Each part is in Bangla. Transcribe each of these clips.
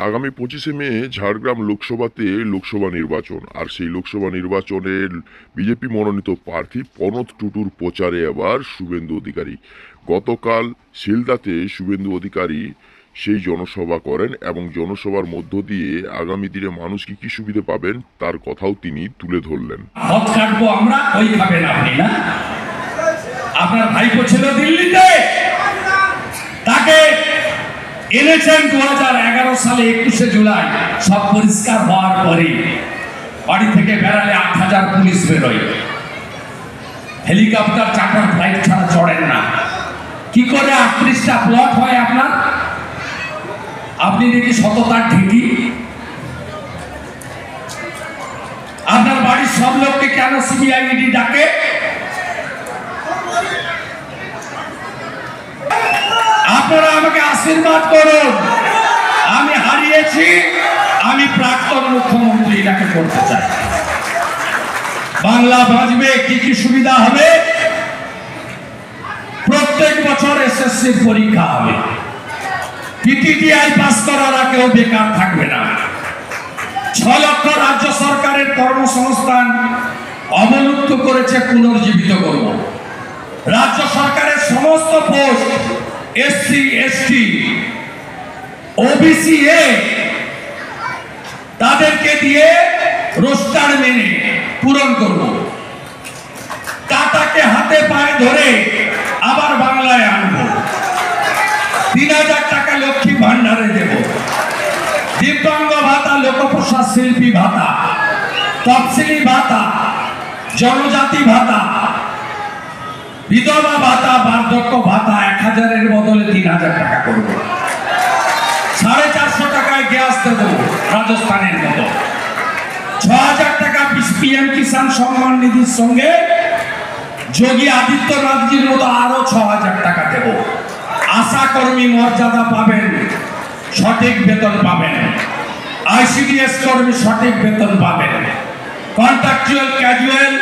আগামী 25শে মে ঝাড়গ্রাম লোকসভাতে লোকসভা নির্বাচন, আর সেই লোকসভা নির্বাচনের বিজেপি মনোনীত প্রার্থী পনত টুটুর প্রচারে এবার শুভেন্দু অধিকারী। গতকাল শিলদাতে শুভেন্দু অধিকারী সেই জনসভা করেন এবং জনসভার মধ্য দিয়ে আগামী দিনে মানুষ কি সুবিধা পাবেন তার কথাও তিনি তুলে ধরলেন। আপনার ভাইপো ছিল দিল্লিতে, তাকে এনেছেন 2011 সালে 21শে জুলাই। সব পরিষ্কার হওয়ার পরে বাড়ি থেকে বেড়ালে 8000 পুলিশ বেরোয়। হেলিকপ্টার চার্টার ফ্লাইট ছাড়া চড়েন না। কি করে 38টা প্লট হয় আপনার? আপনি দেখি সততার ঠিকই। আপনার বাড়ির সব লোককে কেন সিবিআই ইডি ডাকে? আপনারা আমাকে আশীর্বাদ করুন। আমি হারিয়েছি, আমি প্রাক্তন মুখ্যমন্ত্রী এটাকে করতে চাই। বাংলা বাঁচবে, কি সুবিধা হবে? প্রত্যেক বছর এসএসসির পরীক্ষা হবে। টিটিআই পাস করারা কেউ বেকার থাকবে না। 6 লক্ষ রাজ্য সরকারের কর্মসংস্থান অবলুপ্ত করেছে, পুনর্জীবিত করব। রাজ্য সরকারের সমস্ত পোস্ট এসসি, এসটি, ওবিসি তাদেরকে দিয়ে রোস্টার মেনে পূরণ করব। টাটাকে হাতে পায়ে ধরে আবার বাংলায় আনব। 3000 টাকা লক্ষ্মী ভান্ডারে দেব। দিব্যাঙ্গ ভাতা, লোকপ্রসাদ শিল্পী ভাতা, তফসিলি ভাতা, জনজাতি ভাতা, বিধবা ভাতা, বার্ধক্য ভাতা 1000-এর বদলে 3000 টাকা করব। 450 টাকায় গ্যাস দেব রাজস্থানের মতো। 6000 টাকা পিএম কিষাণ সম্মান নিধির সঙ্গে যোগী আদিত্যনাথজির মতো আরো 6000 টাকা দেব। আশা কর্মী মর্যাদা পাবেন, সঠিক বেতন পাবেন। আইসিডিএস কর্মী সঠিক বেতন পাবেন। কন্ট্রাকচুয়াল, ক্যাজুয়াল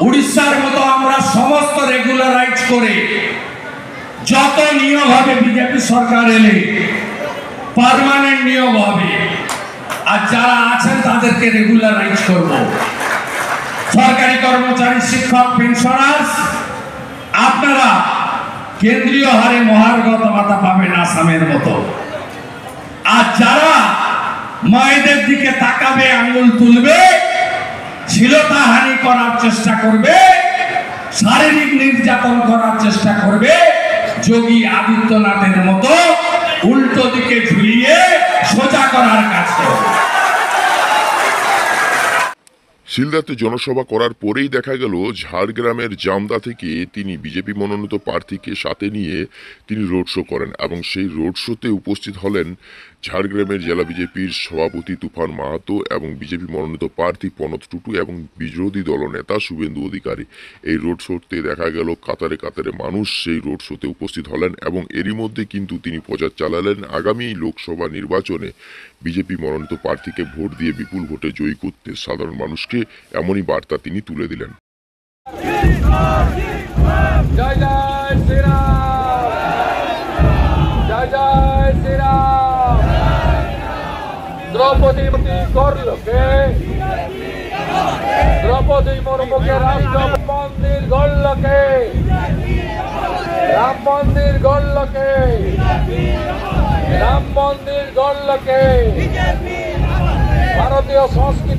উড়িষ্যার মতো আমরা সমস্ত রেগুলারাইজ করে যত নিয়োগ হবে বিজেপি সরকার এলে পার্মানেন্ট নিয়োগ হবে, আর যারা আছেন তাদেরকে রেগুলারাইজ করব। সরকারি কর্মচারী, শিক্ষক, পেনশনার্স আপনারা কেন্দ্রীয় হারে মহার্ঘ ভাতা পাবেন আসামের মতো। আর যারা মায়েদের দিকে তাকাবে, আঙ্গুল তুলবে, শ্লীলতাহানি করার চেষ্টা করবে, শারীরিক নির্যাতন করার চেষ্টা করবে, যোগী আদিত্যনাথের মতো উল্টো দিকে ঝুলিয়ে সোজা করার কাজ করবে। শিলদাতে জনসভা করার পরেই দেখা গেল ঝাড়গ্রামের জামদা থেকে তিনি বিজেপি মনোনীত প্রার্থীকে সাথে নিয়ে তিনি রোড শো করেন এবং সেই রোড শোতে উপস্থিত হলেন ঝাড়গ্রামের জেলা বিজেপির সভাপতি তুফান মাহাতো এবং বিজেপি মনোনীত প্রার্থী পনত টুটু এবং বিরোধী দলনেতা শুভেন্দু অধিকারী। এই রোড শোতে দেখা গেল কাতারে কাতারে মানুষ সেই রোড শোতে উপস্থিত হলেন এবং এরই মধ্যে কিন্তু তিনি প্রচার চালালেন আগামী লোকসভা নির্বাচনে বিজেপি মনোনীত প্রার্থীকে ভোট দিয়ে বিপুল ভোটে জয়ী করতে সাধারণ মানুষকে এমনই বার্তা তিনি তুলে দিলেন। জয় জয় শ্রীরাম, জয় জয় শ্রীরাম। দ্রৌপদী করলোকে, দ্রৌপদী মুর্মুকে রাষ্ট্র মন্দির গড়লোকে, রাম মন্দির গড়লোকে, রাম মন্দির গড়লোকে। ভারতীয় সংস্কৃতি